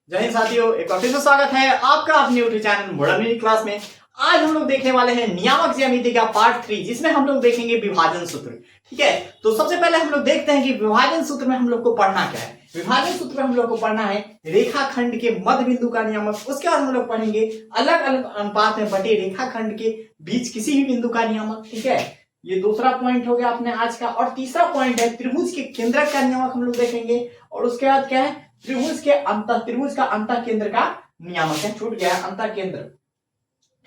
जय हिंद साथियों, एक बार फिर से स्वागत है आपका अपने YouTube channel modern middle class में। आज हम लोग देखने वाले हैं नियामक ज्यामिति का पार्ट 3, जिसमें हम लोग देखेंगे विभाजन सूत्र। ठीक है, तो सबसे पहले हम लोग देखते हैं कि विभाजन सूत्र में हम लोग को पढ़ना क्या है। विभाजन सूत्र में हम लोग को पढ़ना है रेखाखंड के मध्य बिंदु का नियामक। उसके बाद हम लोग पढ़ेंगे अलग अलग अनुपात में बटे रेखाखंड के बीच किसी भी बिंदु का नियामक। ठीक है, ये दूसरा पॉइंट हो गया अपने आज का। और तीसरा पॉइंट है त्रिभुज के केंद्रक का नियामक हम लोग देखेंगे। और उसके बाद क्या है, त्रिभुज का अंतः केंद्र का नियामक है। छूट गया अंतः केंद्र।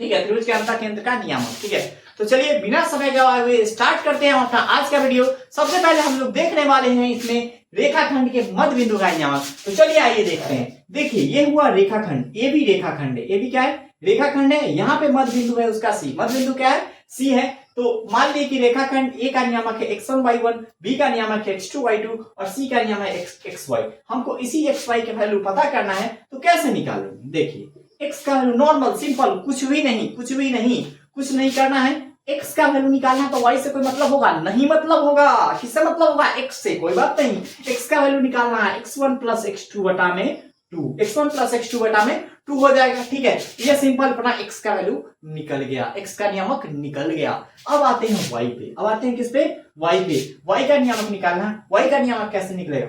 ठीक है, त्रिभुज के अंतः केंद्र का नियामक। ठीक है, तो चलिए बिना समय गवाए हुए स्टार्ट करते हैं अपना आज का वीडियो। सबसे पहले हम लोग देखने वाले हैं इसमें रेखाखंड के मध्य बिंदु का नियामक। तो चलिए आइए देखते हैं। देखिए ये हुआ रेखाखंड, ए भी रेखाखंड है। ए भी क्या है, रेखाखंड है। यहाँ पे मध्य बिंदु है उसका सी। मध्य बिंदु क्या है, सी है। तो मान लीजिए कि रेखाखंड ए का नियामक है x1 y1, बी का नियामक है x2 y2 और सी का नियामक है xy। हमको इसी xy के वैल्यू पता करना है, तो कैसे निकालेंगे। देखिए x का वैल्यू नॉर्मल सिंपल, कुछ नहीं करना है। x का वैल्यू निकालना है तो y से कोई मतलब होगा नहीं, मतलब होगा किससे मतलब होगा, x से। कोई बात नहीं, x का वैल्यू निकालना है x1 प्लस x2 बटा में 2, x1 प्लस x2 बटा में 2 हो जाएगा। ठीक है, ये सिंपल अपना x का वैल्यू निकल गया, x का नियामक निकल गया। अब आते हैं y पे। अब आते हैं किस पे, y पे। y का नियामक निकालना है। y का नियामक कैसे निकलेगा,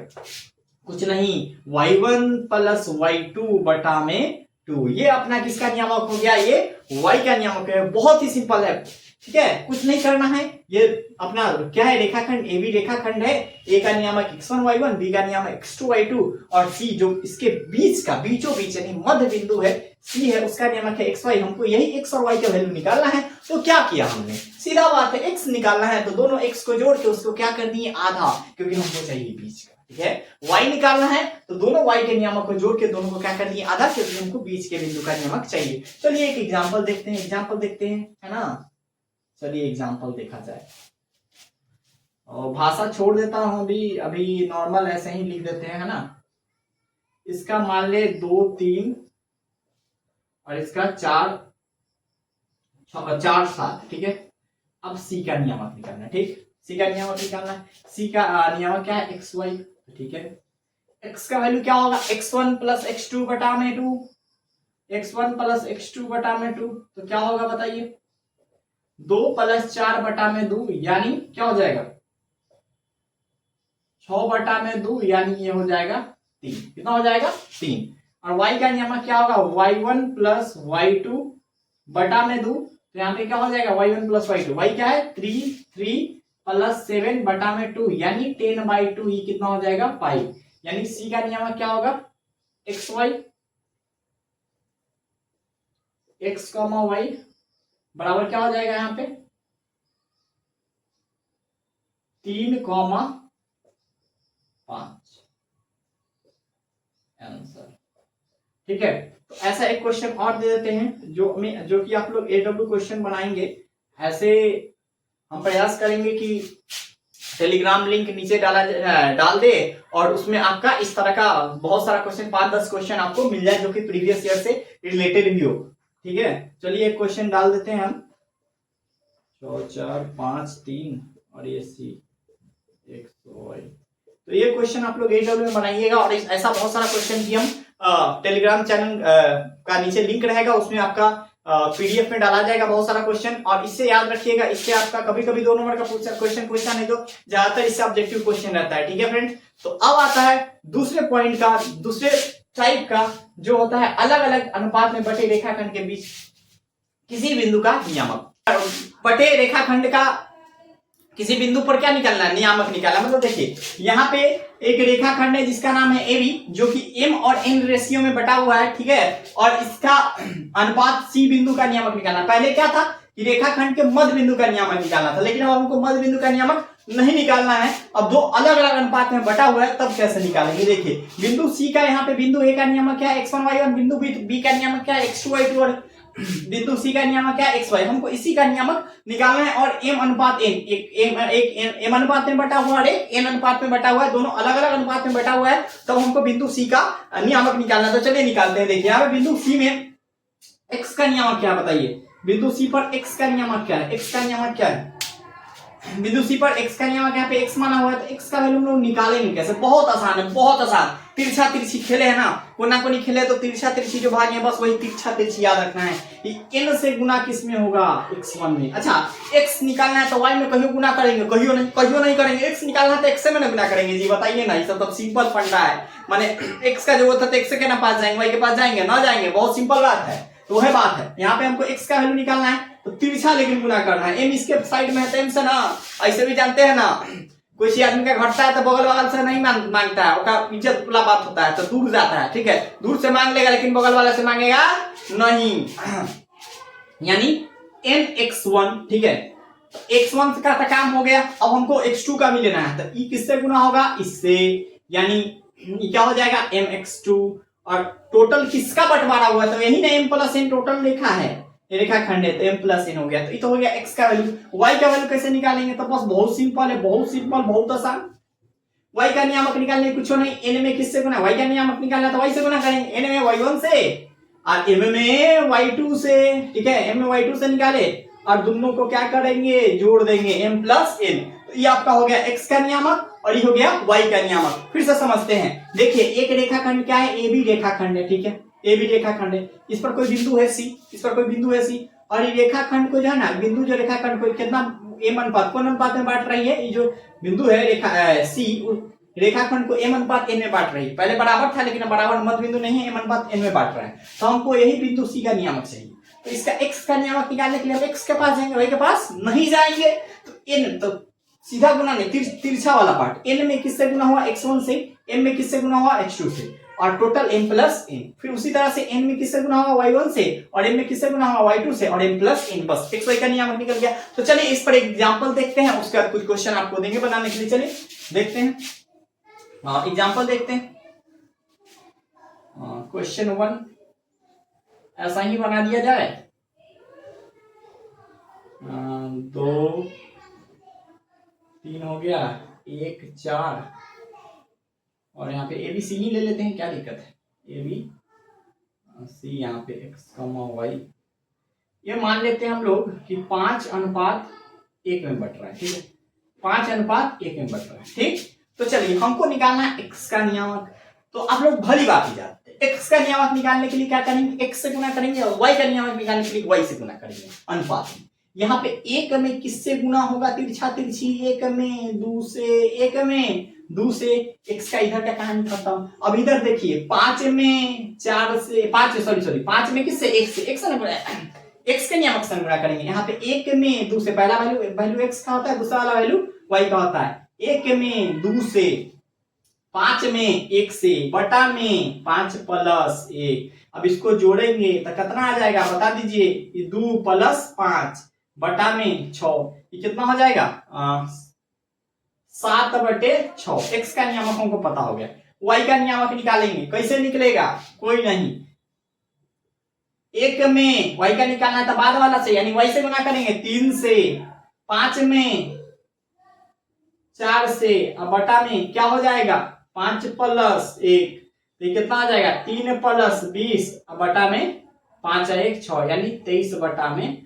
कुछ नहीं, y1 प्लस y2 बटा में 2। ये अपना किसका नियामक हो गया, ये y का नियामक है। बहुत ही सिंपल है। ठीक है, कुछ नहीं करना है। ये अपना क्या है, रेखाखंड ए भी रेखाखंड है। ए का नियामक x1 y1, बी का नियामक x2 y2 और सी जो इसके बीच का बीचों बीच यानी मध्य बिंदु है सी है, उसका नियामक है xy। हमको यही x और y का वैल्यू निकालना है। तो क्या किया हमने, सीधा बात है, x निकालना है तो दोनों x को जोड़ के उसको क्या कर दिए, आधा, क्योंकि हमको चाहिए बीच का। ठीक है, y निकालना है तो दोनों y के नियामक को जोड़ के दोनों को क्या कर दिए, आधा, क्योंकि हमको बीच के बिंदु का नियामक चाहिए। चलिए एक एग्जाम्पल देखते हैं, है ना। चलिए एग्जाम्पल देखा जाए और भाषा छोड़ देता हूं, अभी नॉर्मल ऐसे ही लिख देते हैं, है ना। इसका मान ले 2 3 और इसका 4 7। ठीक है, अब सी का नियामक निकालना है। ठीक, सी का नियामक निकालना है। सी का नियामक क्या है, एक्स वाई। ठीक है, एक्स का वैल्यू क्या होगा, x1 प्लस x2 बटा में 2, x1 प्लस x2 बटा में 2। तो क्या होगा बताइए, 2 प्लस 4 बटा में 2 यानी क्या हो जाएगा, 6 बटा में 2 यानी ये हो जाएगा 3। कितना हो जाएगा, 3। और y का नियम क्या होगा, y1 प्लस y2 बटा में 2। तो यहाँ पे क्या हो जाएगा, y1 प्लस y2। y क्या है, 3 प्लस 7 बटा में 2 यानी 10/2। ये कितना हो जाएगा, 5। यानी c का नियम क्या होगा, xy x, y बराबर क्या हो जाएगा यहाँ पे 3,5 आंसर। ठीक है, तो ऐसा एक क्वेश्चन और दे देते हैं जो कि आप लोग AW क्वेश्चन बनाएंगे। ऐसे हम प्रयास करेंगे कि टेलीग्राम लिंक नीचे डाल दे और उसमें आपका इस तरह का बहुत सारा क्वेश्चन, 5-10 क्वेश्चन आपको मिल जाए जो कि प्रीवियस ईयर से रिलेटेड भी हो। ठीक है, चलिए एक क्वेश्चन डाल देते हैं हम, 4 5 3 और ये सी x y। तो ये क्वेश्चन आप लोग AW में बनाइएगा और ऐसा बहुत सारा क्वेश्चन भी हम टेलीग्राम चैनल का नीचे लिंक रहेगा, उसमें आपका PDF में डाला जाएगा बहुत सारा क्वेश्चन। और इससे याद रखिएगा, इससे आपका कभी कभी 2 नंबर का क्वेश्चन पूछा नहीं तो ज्यादातर इससे ऑब्जेक्टिव क्वेश्चन रहता है। ठीक है फ्रेंड्स, तो अब आता है दूसरे पॉइंट का, दूसरे टाइप का, जो होता है अलग अलग अनुपात में बटे रेखाखंड के बीच किसी बिंदु का नियामक। बटे रेखाखंड का किसी बिंदु पर क्या निकालना है, नियामक निकालना। मतलब देखिए यहाँ पे एक रेखाखंड है जिसका नाम है AB, जो कि m और n रेशियो में बटा हुआ है। ठीक है, और इसका अनुपात C बिंदु का नियामक निकालना। पहले क्या था कि रेखाखंड के मध्य बिंदु का नियामक निकालना था, लेकिन अब हमको मध्य बिंदु का नियामक नहीं निकालना है। अब 2 अलग अलग अनुपात में बटा हुआ है, तब कैसे निकालेंगे। देखिए बिंदु C का, यहाँ पे बिंदु A का नियामक क्या है, x1 y1, बिंदु B का नियामक क्या है, x2 y2 और बिंदु C का नियामक क्या है, xy। हमको इसी का नियामक निकालना है। और m अनुपात n, एक m अनुपात में बटा हुआ और एक n अनुपात में बटा हुआ है, दोनों अलग अलग अनुपात में बटा हुआ है, तब हमको बिंदु C का नियामक निकालना है। तो चलिए निकालते हैं। देखिए यहाँ पे बिंदु C में x का नियामक क्या है बताइए, बिंदु C पर x का नियामक क्या है, x का नियामक क्या है, बिंदु C पर x का नियामक यहाँ पे x माना हुआ है, तो x का वैल्यू हम लोग निकालेंगे कैसे, बहुत आसान है, बहुत आसान। तिरछा तिरछी खेले है ना, कोना कोनी खेले तो तिरछा तिरछी जो भाग है बस वही तिरछा तिरछी याद रखना है। n से गुना किस में होगा, x1 में। अच्छा x निकालना है तो y में कहियो गुना करेंगे, कहियो नहीं करेंगे। x निकालना है तो x में गुना करेंगे जी, बताइए ना। ये सब तो सिंपल फंडा है, माने x का जरूरत है तो x के ना पास जाएंगे, y के पास जाएंगे ना जाएंगे, बहुत सिंपल बात है। तो वह बात है, यहाँ पे हमको x का वैल्यू निकालना है तो तिरछा लेकिन गुना करना है। m इसके साइड में है तो m से ना, ऐसे भी जानते हैं ना, कोई आदमी का घटता है तो बगल बगल से नहीं मांगता है, उसका इज्जत वाला बात होता है तो दूर जाता है, ठीक है, दूर से मांग लेगा लेकिन बगल वाले से मांगेगा नहीं। यानी nx1, ठीक है, x1 का तो काम हो गया। अब हमको x2 का भी लेना है तो ई किससे गुना होगा, इससे, यानी क्या हो जाएगा mx2। और टोटल किसका बंटवारा हुआ है तो यही ना m प्लस n टोटल लिखा है, ये रेखाखंड है तो m प्लस n हो गया। तो ये तो हो गया x का वैल्यू। y का वैल्यू कैसे निकालेंगे तो बस बहुत सिंपल है, बहुत सिंपल, बहुत आसान। y का नियामक निकालने कुछ नहीं, n में किससे गुना, y का नियामक निकालना तो y से गुना करेंगे, n में y1 से और m में y2 से, ठीक है, m में y2 से निकाले और दोनों को क्या करेंगे, जोड़ देंगे, m प्लस n। तो ये आपका हो गया x का नियामक और ये हो गया y का नियामक। फिर से समझते हैं, देखिए एक रेखाखंड क्या है, AB रेखाखंड है, ठीक है, AB रेखाखंड है, इस पर कोई बिंदु है C, इस पर कोई बिंदु है C, और ये रेखाखंड को जो है ना, बिंदु जो रेखाखंड को कितना m अनुपात कौन अनुपात में बांट रही है, ये जो बिंदु है रेखा C रेखाखंड को m अनुपात n में बांट रही है। पहले बराबर था लेकिन बराबर मध्य बिंदु नहीं है, m अनुपात n में बांट रहा है। तो हमको यही बिंदु C का नियामक चाहिए। तो इसका x का नियामक निकालने के लिए हम x के पास जाएंगे, y के पास नहीं जाएंगे। तो n तो सीधा गुना नहीं, तिरछा वाला पार्ट, n में किससे गुना हुआ, x1 से, m में किससे गुना हुआ, x2 से, और टोटल m प्लस n। फिर उसी तरह से n में किससे गुना हुआ, y1 से, और m में किससे गुना हुआ, y2 से, और m प्लस n। बस x y का नियामक निकल गया। तो चलिए इस पर एक एग्जांपल देखते हैं, उसके बाद कुछ क्वेश्चन आपको देंगे बनाने के लिए। चलिए देखते हैं, एग्जांपल देखते हैं। क्वेश्चन 1 ऐसा ही बना दिया जाए, 2 3 हो गया, 1 4, और यहाँ पे ए बी सी ही ले लेते हैं, क्या दिक्कत है, ए बी सी, यहाँ पे x, y, ये मान लेते हैं हम लोग कि 5:1 में बट रहा है, ठीक है, 5:1 में बट रहा है, ठीक। तो चलिए हमको निकालना है x का नियामक। तो आप लोग भली बात ही जानते हैं, x का नियामक निकालने के लिए क्या करेंगे, x से गुना करेंगे, और y का नियामक निकालने के लिए y से गुना करेंगे अनुपात में। यहाँ पे एक में किससे गुना होगा, तिरछा तिरछी, एक में 2 से, एक में 2 से, x का इधर का कहानी खत्म। अब इधर देखिए 5 में 4 से, 5 में किससे, x से, x के नियामक से गुणा करेंगे। यहाँ पे एक में 2 से, पहला वैल्यू x का होता है, दूसरा वाला वैल्यू y का होता है। एक में 2 से, 5 में 1 से, बटा में 5 प्लस 1। अब इसको जोड़ेंगे तो कितना आ जाएगा बता दीजिए, ये 2 प्लस 5 बटा में 6, ये कितना हो जाएगा, 7/6। x का नियामक हमको पता हो गया। y का नियामक निकालेंगे, कैसे निकलेगा, कोई नहीं, एक में y का निकालना है तो बाद वाला से, यानी y से गुना करेंगे, 3 से, 5 में 4 से, अब बटा में क्या हो जाएगा, 5 प्लस 1, तो ये कितना आ जाएगा, 3 प्लस 20, अब बटा में 5 और 1 6, यानी 23/6।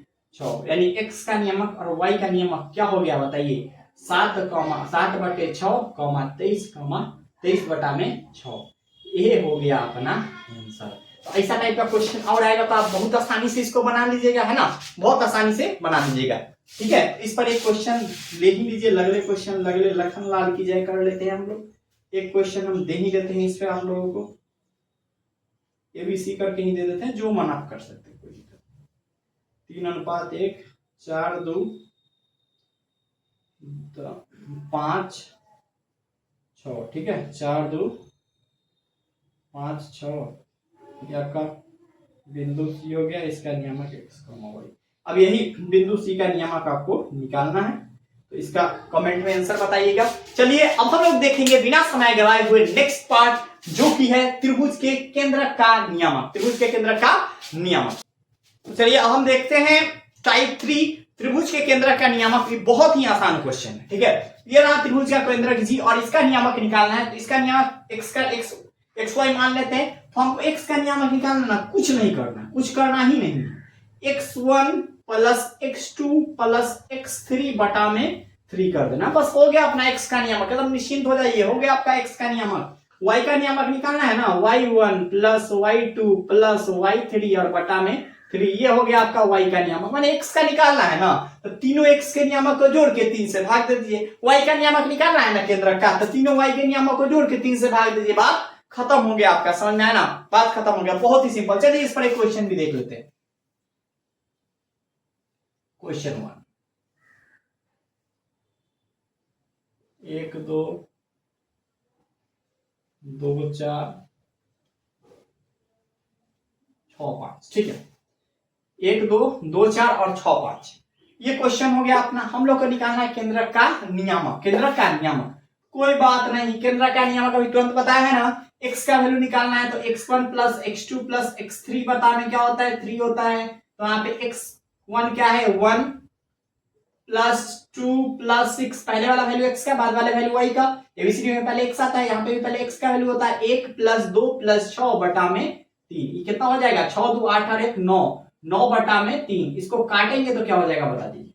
यानी x का नियमक और y का नियमक क्या हो गया बताइए, 7/6, 23/6। ये हो गया अपना आंसर। तो ऐसा टाइप का क्वेश्चन और आएगा तो आप बहुत आसानी से इसको बना लीजिएगा, है ना, बहुत आसानी से बना लीजिएगा, ठीक है। इस पर एक क्वेश्चन ले ही लीजिए, लगले क्वेश्चन, लगले लखन लाल की जय कर लेते हैं हम लोग। एक क्वेश्चन हम दे ही देते हैं इस पे आप लोगों को, एबीसी करके ही दे देते हैं, जो मन आप कर सकते हैं, कोई दिक्कत। 3:1, 4 2 5 6, ठीक है, 4 2 5 6, ये आपका बिंदु सी हो गया, इसका नियामक x, y। अब यही बिंदु सी का नियामक आपको निकालना है, तो इसका कमेंट में आंसर बताइएगा। चलिए अब हम लोग देखेंगे बिना समय गवाए हुए नेक्स्ट पार्ट, जो कि है त्रिभुज के केंद्रक का नियामक, त्रिभुज के केंद्रक का नियामक। तो चलिए अब हम देखते हैं टाइप 3 त्रिभुज के केंद्रक का नियामक। ये बहुत ही आसान क्वेश्चन है, ठीक है। ये रहा त्रिभुज का केंद्रक जी, और इसका नियामक निकालना है। तो इसका नियामक x y मान लेते हैं, तो हमको x का नियामक निकालना ना, कुछ नहीं करना, कुछ करना ही नहीं, x1 plus x2 plus x3 बटा में 3 कर देना, बस हो गया अपना x का नियामक। एकदम निश्चिंत हो जाइए, हो गया आपका x का नियामक। y का नियामक निकालना है ना, y1 plus y2 plus y3 और बटा में 3, ये हो गया आपका y का नियामक, माने x का निकालना है ना, तो तीनों x के नियामक को जोड़ के 3 से भाग दे दीजिए। y का नियामक निकालना है ना केंद्रक का, तो तीनों y के नियामक को जोड़ के 3 से भाग दीजिए, बात खत्म हो गया आपका, समझ में आया ना, बात खत्म हो गया, बहुत ही सिंपल। चलिए इस पर एक क्वेश्चन भी देख लेते हैं। क्वेश्चन 1, 1 2 2 4 6 5, ठीक है, 1 2 2 4 और 6 5, ये क्वेश्चन हो गया अपना। हम लोग को निकालना है केंद्रक का नियामक, केंद्रक का नियामक, कोई बात नहीं, केंद्रक का नियामक अभी तुरंत बताया है ना, x का वैल्यू निकालना है तो x1 plus x2 plus x3 बता में क्या होता है 3 होता है, तो यहाँ पे x1 क्या है 1 प्लस 2 प्लस 6, पहले वाला वैल्यू x का, बाद वाले वैल्यू y का, एबीसीडी में पहले x आता है, यहाँ पे भी पहले x का वैल्यू होता है 1 प्लस 2 प्लस 6 बटा में 3, ये कितना हो जाएगा 6 2 8 और 1 9, 9 बटा में 3, इसको काटेंगे तो क्या हो जाएगा बता दीजिए,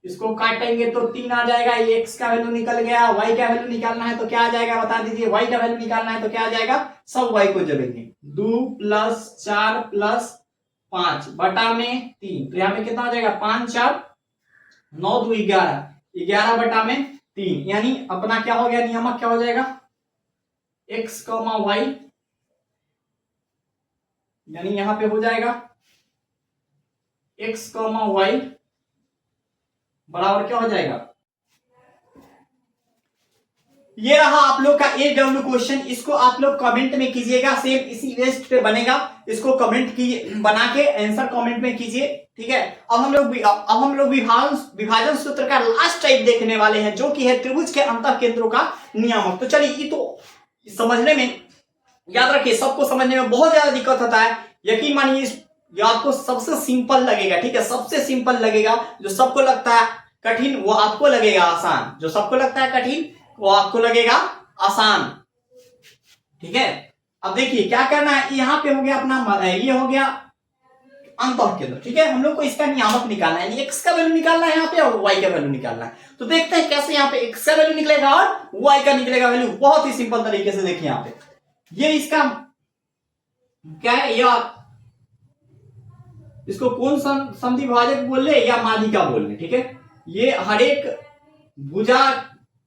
इसको काटेंगे तो 3 आ जाएगा, ये x का वैल्यू निकल गया, y का वैल्यू निकालना है तो क्या आ जाएगा बता दीजिए, y का वैल्यू निकालना है तो क्या आ जाएगा, सब y को जोड़ेंगे, 2 प्लस 4 प्लस 5 बटा में 3, तो यहाँ पे कितना हो जाएगा 5 4 9 2 11, 11 बटा में 3, यानी अपना क्या हो गया नियामक, क्या हो जाएगा x, y, यानी यहां पे हो जाएगा x, y बराबर क्या हो जाएगा, ये रहा आप लोग का AW क्वेश्चन। इसको आप लोग कमेंट में कीजिएगा, सेम इसी वेस्ट पे बनेगा, इसको कमेंट कीजिए, बना के आंसर कमेंट में कीजिए, ठीक है। अब हम लोग विभाजन सूत्र का लास्ट टाइप देखने वाले हैं, जो कि है त्रिभुज के अंतः केंद्रों का नियामक। तो चलिए, ये तो समझने में, याद रखिए सबको समझने में बहुत ज्यादा दिक्कत होता है, यकीन मानिए ये आपको सबसे सिंपल लगेगा, ठीक है, सबसे सिंपल लगेगा, जो सबको लगता है कठिन वो आपको लगेगा आसान, जो सबको लगता है कठिन वो आपको लगेगा आसान, ठीक है। अब देखिए क्या करना है, यहाँ पे हो गया अपना, ये हो गया अंतः केंद्र, ठीक है, हम लोग को इसका नियामक निकालना है, x का वैल्यू निकालना है यहाँ पे और y का वैल्यू निकालना है। तो देखते हैं कैसे यहाँ पे x का वैल्यू निकलेगा और y का निकलेगा वैल्यू, बहुत ही सिंपल तरीके से। देखिए यहाँ पे ये इसका क्या है, या इसको कौन समद्वि विभाजक बोल ले या माध्यिका बोल ले, ठीक है, ये हर एक भुजा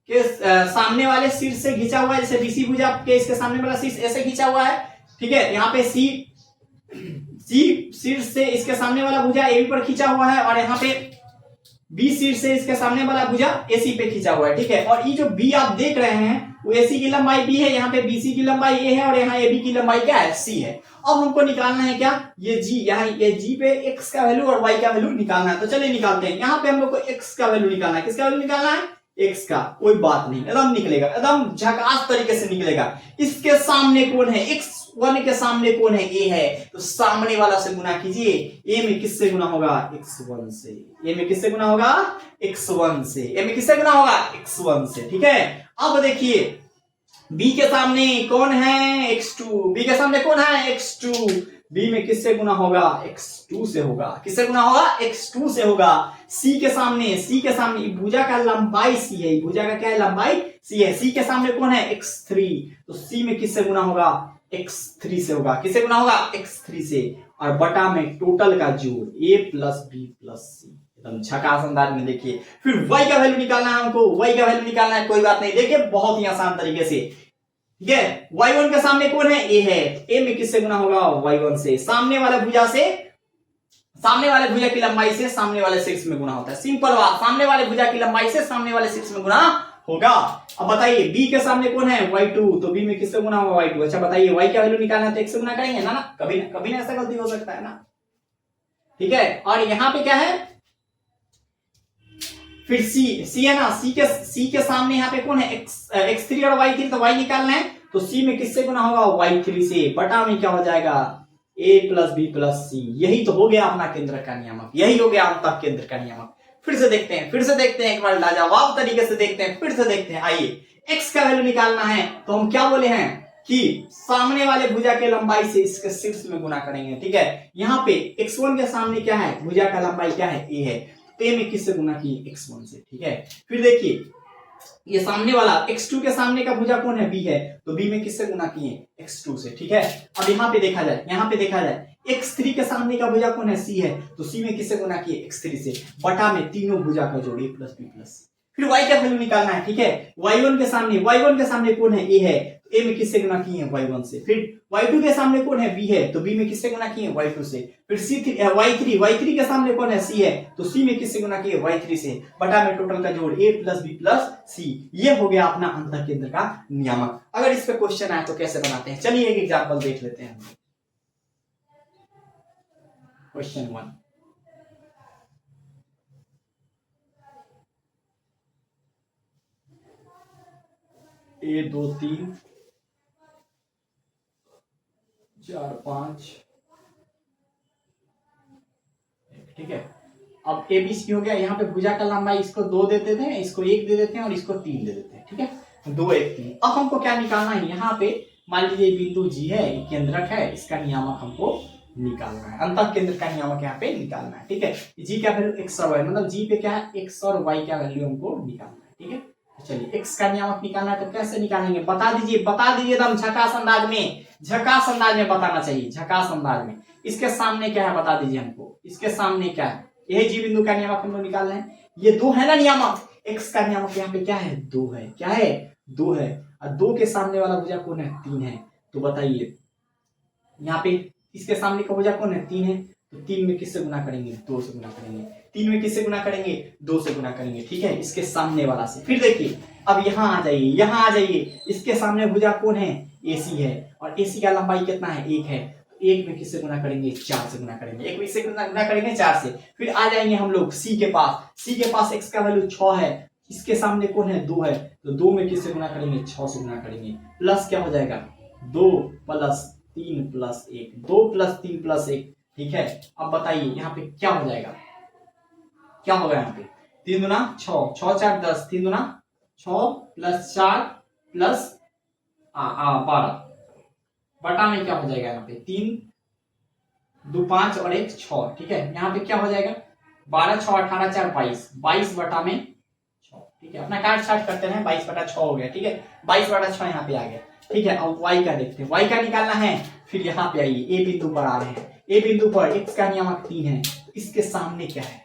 के सामने वाले शीर्ष से खींचा हुआ है, जैसे बीसी भुजा के इसके सामने वाला शीर्ष ऐसे खींचा हुआ है, ठीक है, यहाँ पे सी शीर्ष से इसके सामने वाला भुजा ए पर खींचा हुआ है, और यहाँ पे बी शीर्ष से इसके सामने वाला भुजा एसी पे खींचा हुआ है, ठीक है। और ये जो बी आप देख रहे हैं वो एसी की लंबाई बी है, यहाँ पे बीसी की लंबाई ए है, और यहाँ एबी की लंबाई क्या है सी है। अब हमको निकालना है क्या, ये जी, यहाँ ये जी पे एक्स का वैल्यू और वाई का वैल्यू निकालना है। तो चलिए निकालते हैं, यहाँ पे हम लोग को एक्स का वैल्यू निकालना है, किसका वैल्यू निकालना है एक्स का, कोई बात नहीं, एकदम निकलेगा, एकदम झकास तरीके से निकलेगा। इसके सामने कौन है, x1 के सामने कौन है, a है, तो सामने वाला से गुना कीजिए, a में किससे गुना होगा x1 से, a में किससे गुना होगा x1 से, a में किससे गुना होगा x1 से, ठीक है। अब देखिए b के सामने कौन है x2, b के सामने कौन है x2, b में किससे गुना होगा x2 से होगा, किससे गुना होगा x2 से होगा। c के सामने भुजा का लंबाई c है, भुजा का क्या है लंबाई c है, c के सामने कौन है x3, तो c में किससे गुना होगा x3 से होगा, किससे गुना होगा x3 से, और बटा में टोटल का जोड़ a plus b plus c, एकदम झकास अंदाज में। देखिए फिर y का वैल्यू निकालना है हमको, y का वैल्यू निकालना है, कोई बात नहीं, देखिए बहुत ही आसान तरीके से, ठीक है। y1 के सामने कौन है a है, a में किससे गुना होगा y1 से, सामने वाले भुजा की लंबाई से सामने वाले शीर्ष में गुना होता है, सिंपल बात, सामने वाले भुजा की लंबाई से सामने वाले शीर्ष में गुना होगा। अब बताइए b के सामने कौन है y2, तो b में किससे गुना होगा y2। अच्छा बताइए y का वैल्यू निकालना है तो x से गुना करेंगे ना, कभी ना ऐसा गलती हो सकता है ना, ठीक है। और यहाँ पे क्या है फिर c है ना, c के सामने यहाँ पे कौन है x3 और y3, तो y निकालना है तो c में किससे गुना होगा y3 से, बटा में क्या हो जाएगा a plus b plus c, यही तो हो गया अपना केंद्र का नियामक, यही हो गया अंतः केंद्र का नियामक। फिर से देखते हैं एक बार लाजवाब तरीके से देखते हैं, फिर से देखते हैं। आइए x का वैल्यू निकालना है तो हम क्या बोले हैं कि सामने वाले भुजा के लंबाई से इसके शीर्ष में गुना करेंगे, ठीक है। यहाँ पे x1 के सामने क्या है, भुजा का लंबाई क्या है a है, a में किससे गुना की x1 से, ठीक है। फिर देखिए ये सामने वाला x2 के सामने का भुजा कौन है, b है, तो b में किससे गुना किए, x2 से, ठीक है। अब यहाँ पे देखा जाए x3 के सामने का भुजा कौन है, c है, तो c में किससे गुना किए, x3 से, बटा में तीनों भुजा का जोड़ a plus b plus c। फिर y का वैल्यू निकालना है, ठीक है। y1 के सामने कौन है, a है, तो a में किससे गुना किए हैं, y1 से। फिर y2 के सामने कौन है, b है, तो b में किससे गुना किए हैं, y2 से। फिर y3 के सामने कौन है, c है, तो c में किससे गुना किए, y3 से, बटा में टोटल का जोड़ a plus b plus c। ये हो गया अपना अंतर केंद्र का नियामक। अगर इस पे क्वेश्चन आए तो कैसे बनाते हैं, चलिए एक एग्जांपल देख लेते हैं। क्वेश्चन 1, ए 2 3 4 5, ठीक है। अब ए बी सी हो गया। यहाँ पे भुजा का लंबाई इसको 2 दे देते हैं, इसको 1 दे देते हैं और इसको 3 दे देते हैं, ठीक है। 2 1 3। अब हमको क्या निकालना है, यहाँ पे मान लीजिए बिंदु जी है, केंद्रक है, इसका नियामक हमको निकालना है, अंतर केंद्र का नियामक यहाँ पे निकालना है, ठीक है। जी क्या वैल्यू, एक्स और वाई, मतलब जी पे क्या है, एक्स और वाई का वैल्यू हमको निकालना है, ठीक है। चलिए एक्स का नियामक निकालना है, तो कैसे निकालेंगे, बता दीजिए एकदम झकास अंदाज में बताना चाहिए, झकास अंदाज में। इसके सामने क्या है बता दीजिए हमको, इसके सामने क्या है, यह जी बिंदु का नियामक हम लोग निकालना है। ये 2 है ना नियामक, एक्स का नियामक यहाँ पे क्या है, 2 है, क्या है, 2 है। और 2 के सामने वाला भुजा कौन है, 3 है। तो बताइए यहाँ पे इसके सामने का भुजा कौन है, 3 है, तो 3 में किससे गुना करेंगे, 2 से गुना करेंगे। 3 में किससे गुना करेंगे, 2 से गुना करेंगे, ठीक है, इसके सामने वाला से। फिर देखिए अब यहाँ आ जाइए, इसके सामने भुजा कौन है, AC है, और AC का लंबाई कितना है, 1 है। 1 में किससे गुना करेंगे, 4 से गुना करेंगे, 1 में किससे गुना करेंगे, 4 से। फिर आ जाएंगे हम लोग C के पास x का वैल्यू 6 है, इसके सामने कौन है, 2 है, तो 2 में किससे गुना करेंगे, 6 से गुना करेंगे। प्लस क्या हो जाएगा, 2 प्लस 3 प्लस 1, 2 प्लस 3 प्लस 1, ठीक है। अब बताइए यहाँ पे क्या हो जाएगा, क्या होगा यहाँ पे, 3 गुना 6, 6 4 10, 3 गुना 6 प्लस 4 प्लस 12, बटा में क्या हो जाएगा यहाँ पे, 3 2 5 और 1 6, ठीक है। यहाँ पे क्या हो जाएगा, 12 6 18 4 22, 22 बटा में 6, ठीक है। अपना काट छाट करते हैं, 22 बटा 6 हो गया, ठीक है, 22 बटा 6 यहाँ पे आ गया, ठीक है। अब y का देखते हैं, y का निकालना है। फिर यहाँ पे आइए, ए बिंदु पर आ रहे हैं, ए बिंदु पर x का नियामक 3 है, इसके सामने क्या है,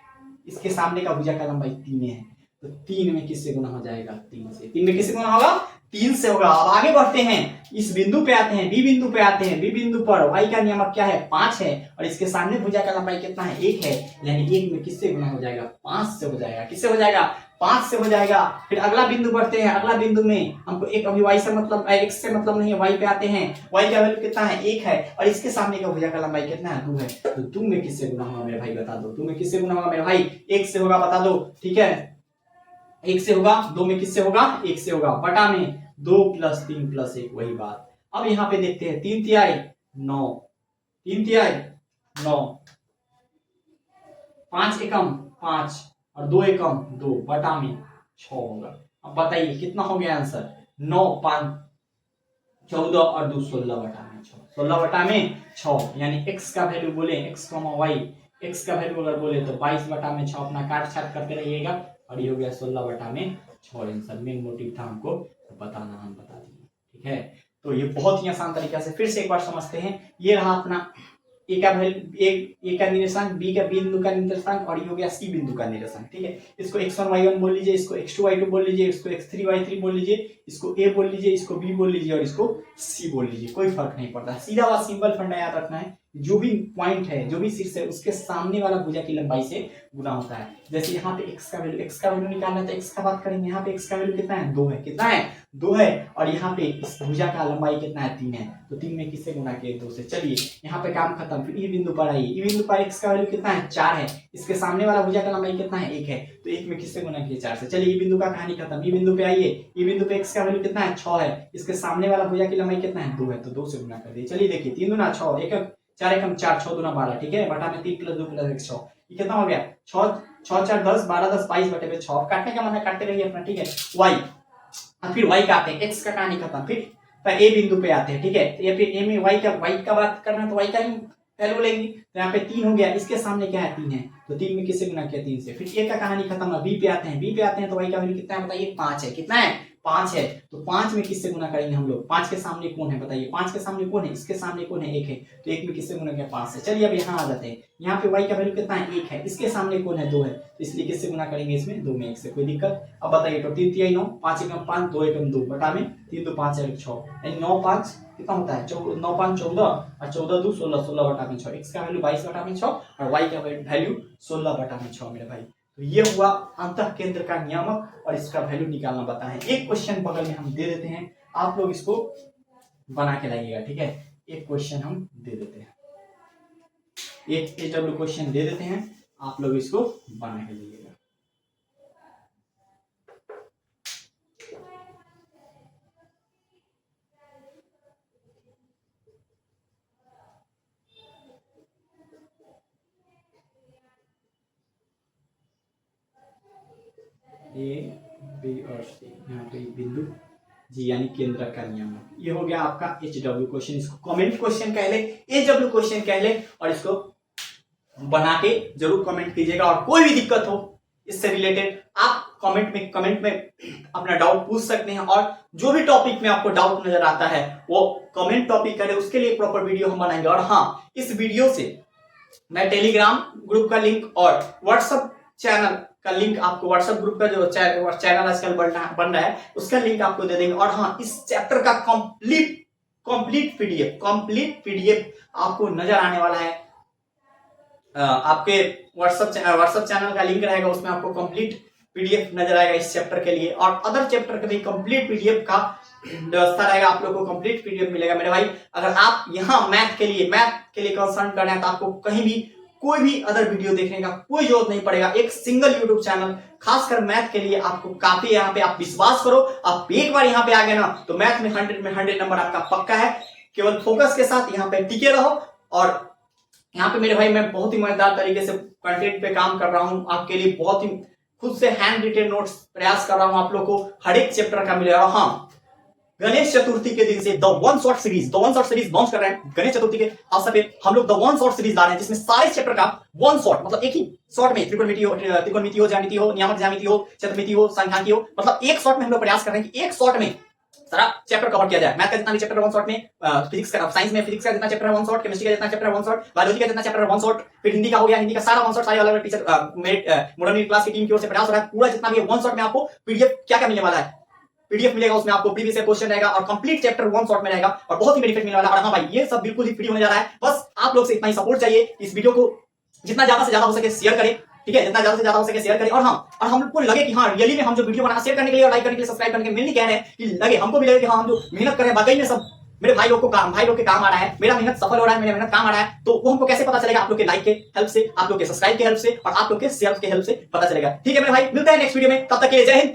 इसके सामने का भुजा का लंबाई 3 है, तो 3 में किससे गुना हो जाएगा, 3 से। 3 में किससे गुना होगा, 3 से होगा। अब आगे बढ़ते हैं, इस बिंदु पे आते हैं, बी बिंदु पे आते हैं। बी बिंदु पर y का नियामक क्या है, 5 है, और इसके सामने भुजा का लंबाई कितना है, 1 है, यानी 1 में किससे गुना हो जाएगा, 5 से हो जाएगा। किससे हो जाएगा, 5 से हो जाएगा। फिर अगला बिंदु बढ़ते हैं, अगला बिंदु में हमको एक अभी y से मतलब x से मतलब नहीं है, y पे आते हैं। y का वैल्यू कितना है, 1 है, और इसके सामने का भुजा का लंबाई कितना है, 2 है, तो 2 में किससे गुना होगा मेरे भाई, बता दो। 2 में किससे गुना होगा मेरे भाई, 1 से होगा, बता दो, ठीक है। 1 से होगा, 2 में किससे होगा, 1 से होगा, बटा में 2 प्लस 3 प्लस 1, वही बात। अब यहाँ पे देखते हैं, 3 तिहाई 9, 3 तिहाई 9, 5 एकम 5 और 2 एकम 2, बटा में 6 होगा। अब बताइए कितना हो गया आंसर, 9 5 14 और 2 16 बटा में 6, 16 बटा में 6, यानी x का वैल्यू बोले, x, y, x का वैल्यू अगर बोले तो 22 बटा में 6, अपना काट छाट करते रहिएगा, और ये हो गया 16 बटा में 6 आंसर। मेन मोटिव था हमको बताना, हम बता दिए, ठीक है। तो ये बहुत ही आसान तरीका से फिर से एक बार समझते हैं। ये रहा अपना ए का वैल्यू, ए का निर्देशांक, बी का बिंदु का निर्देशांक, और ये हो गया सी बिंदु का निर्देशांक, ठीक है। इसको x1 y1 बोल लीजिए, इसको x2 y2 बोल लीजिए, इसको x3 y3 बोल लीजिए, इसको a बोल लीजिए, इसको b बोल लीजिए, और इसको c बोल लीजिए, कोई फर्क नहीं पड़ता। सीधा वा सिंपल फंडा याद रखना है, जो भी पॉइंट है, जो भी शीर्ष है, उसके सामने वाला भुजा की लंबाई से गुना होता है। जैसे यहाँ पे x का वैल्यू निकालना है, तो x का बात करेंगे, यहाँ पे x का वैल्यू कितना है, 2 है, कितना है, 2 है, और यहाँ पे इस भुजा का लंबाई कितना है, 3 है, तो 3 में किससे गुना किए, 2 से। चलिए यहाँ पे काम खत्म। फिर ई बिंदु पर आइए, ई बिंदु पर x का वैल्यू कितना है, 4 है, इसके सामने वाला भुजा का लंबाई कितना है, 1 है, तो 1 में किससे गुना किए, 4 से। चलिए ई बिंदु का कहानी खत्म। ई बिंदु पे आइए, ई बिंदु पे x का वैल्यू कितना है, 6 है, इसके सामने वाला भुजा की लंबाई कितना है, 2 है, तो 2 से गुना कर दिए। चलिए देखिए, 3 दूना 6, 1 4 एकम 4, 6 दूना 12, ठीक है, बटा में 3 प्लस 2 प्लस 1 6, ये कितना हो गया, 6 6 4 10 12 10 22 बटे में 6। काटने का मन है काटते रहिए अपना, ठीक है। y, अब फिर y काटते हैं, x का कहानी खत्म। फिर ए बिंदु पे आते हैं, ठीक है। ये फिर ए में y का बात करना है, तो y का ही वैल्यू लेंगे, तो यहाँ पे 3 हो गया, इसके सामने क्या है 3 है, तो 3 में किससे गुना किया 3 से। फिर ए का कहानी खत्म है, बी पे आते हैं, बी पे आते हैं तो वाई का वैल्यू कितना है बताइए 5 है, कितना है 5 है, तो 5 में किससे गुना करेंगे हम लोग, 5 के सामने कौन है बताइए, 5 के सामने कौन है, इसके सामने कौन है 1 है, तो 1 में किससे गुना किया 5 से। चलिए अब यहाँ आ जाते हैं, यहाँ पे y का वैल्यू कितना है 1 है, इसके सामने कौन है 2 है, तो इसलिए किससे गुना करेंगे इसमें 2 में 1 से, कोई दिक्कत। अब बताइए तो 3 3 9 5 1 5 2 1 2 बटा में 3 2 5 1 6 यानी 9 5 कितना होता है 9 5 14 और 14 2 16 16 बटा में 6, x का वैल्यू 22 बटा में 6 और y का वैल्यू 16 बटा में 6 मेरे भाई। तो ये हुआ अंतः केंद्र का नियामक और इसका वैल्यू निकालना बताना है। एक क्वेश्चन बगल में हम दे देते हैं, आप लोग इसको बना के लाइएगा, ठीक है। एक क्वेश्चन हम दे देते हैं, एक एचडब्ल्यू क्वेश्चन दे देते हैं, आप लोग इसको बना के लाइएगा। ए बी और सी, यहाँ पे बिंदु जी यानी केंद्र का नियम। ये हो गया आपका एचडब्ल्यू क्वेश्चन, इसको कमेंट क्वेश्चन कह ले, एचडब्ल्यू क्वेश्चन कह ले, और इसको बना के जरूर कमेंट कीजिएगा। और कोई भी दिक्कत हो इससे रिलेटेड आप कमेंट में अपना डाउट पूछ सकते हैं, और जो भी टॉपिक में आपको डाउट नजर आता है वो कमेंट टॉपिक करें, उसके लिए प्रॉपर वीडियो हम बनाएंगे। और हाँ, इस वीडियो से मैं टेलीग्राम ग्रुप का लिंक और व्हाट्सएप चैनल का लिंक, आपको व्हाट्सएप ग्रुप का जो चैनल आजकल बन रहा है उसका लिंक आपको दे देंगे। और हाँ, इस चैप्टर का कंप्लीट पीडीएफ आपको नजर आने वाला है, आपके व्हाट्सएप चैनल का लिंक रहेगा, उसमें आपको कंप्लीट पीडीएफ नजर आएगा इस चैप्टर के लिए, और अदर चैप्टर के भी कंप्लीट पीडीएफ का व्यवस्था रहेगा, आप लोगों को कंप्लीट पीडीएफ मिलेगा मेरे भाई। अगर आप यहाँ मैथ के लिए कंसर्न कर रहे हैं तो आपको कहीं भी कोई भी अदर वीडियो देखने का कोई जरूरत नहीं पड़ेगा, एक सिंगल यूट्यूब चैनल खासकर मैथ के लिए आपको काफी है। यहाँ पे आप विश्वास करो, आप एक बार यहाँ पे आ गए ना तो मैथ में 100 नंबर आपका पक्का है। केवल फोकस के साथ यहाँ पे टिके रहो। और यहाँ पे मेरे भाई मैं बहुत ही मजेदार तरीके से कंटेंट पे काम कर रहा हूँ, आपके लिए बहुत ही खुद से हैंड रिटेन नोट्स प्रयास कर रहा हूँ, आप लोग को हर एक चैप्टर का मिलेगा। हाँ, गणेश चतुर्थी के दिन से the one shot series launch कर रहे हैं। गणेश चतुर्थी के अवसर पे हम लोग द वन शॉट सीरीज ला रहे हैं, जिसमें सारे चैप्टर का वन शॉट, मतलब एक ही शॉट में त्रिकोणमिति हो, ज्यामिति हो, नियामक ज्यामिति हो, चतुर्मिति हो, सांख्यिकी हो, मतलब एक शॉट में हम लोग प्रयास कर रहे हैं कि एक शॉट में सारा चैप्टर कवर किया जाए। मैथ का जितना भी चैप्टर वन शॉट में, फिजिक्स का, साइंस में फिजिक्स का जितना चैप्टर है वन शॉट, केमिस्ट्री का जितना चैप्टर है वन शॉट, बायोलॉजी का जितना चैप्टर है वन शॉट, फिर हिंदी का हो गया, हिंदी का सारा वन शॉट, सारे अलग-अलग टीचर मॉडर्न क्लास की टीम की ओर से प्रयास हो रहा है, पूरा जितना भी वन शॉट में आपको पीडीएफ क्या मिलने वाला है, पीडीएफ मिलेगा, उसमें आपको प्रीवियस ईयर क्वेश्चन रहेगा और कंप्लीट चैप्टर वन शॉट में रहेगा और बहुत ही बेनिफिट मिलने वाला है। और हाँ भाई, ये सब बिल्कुल ही फ्री होने जा रहा है, बस आप लोग से इतना ही सपोर्ट चाहिए। इस वीडियो को जितना ज्यादा से ज्यादा हो सके शेयर करें, ठीक है, जितना ज्यादा से ज्यादा हो सके शेयर करें। और हाँ, और हमको लगे कि हाँ रियली में हम जो वीडियो बनाना शेयर करने के लिए और लाइक करने के लिए, सब्सक्राइब करने के लिए नहीं कह रहे हैं, कि लगे हमको भी लगे कि हाँ हम जो मेहनत कर रहे हैं वाकई में सब मेरे भाई लोग के काम आ रहा है, मेरा मेहनत सफल हो रहा है, मेरा मेहनत काम आ रहा है, तो वो हमको कैसे पता चलेगा? आप लोग के लाइक के हेल्प से, आप लोग के सब्सक्राइब के हेल्प से और आप लोग के शेयर के हेल्प से पता चलेगा। ठीक है मेरे भाई, मिलते हैं नेक्स्ट वीडियो में, तब तक के लिए जय हिंद।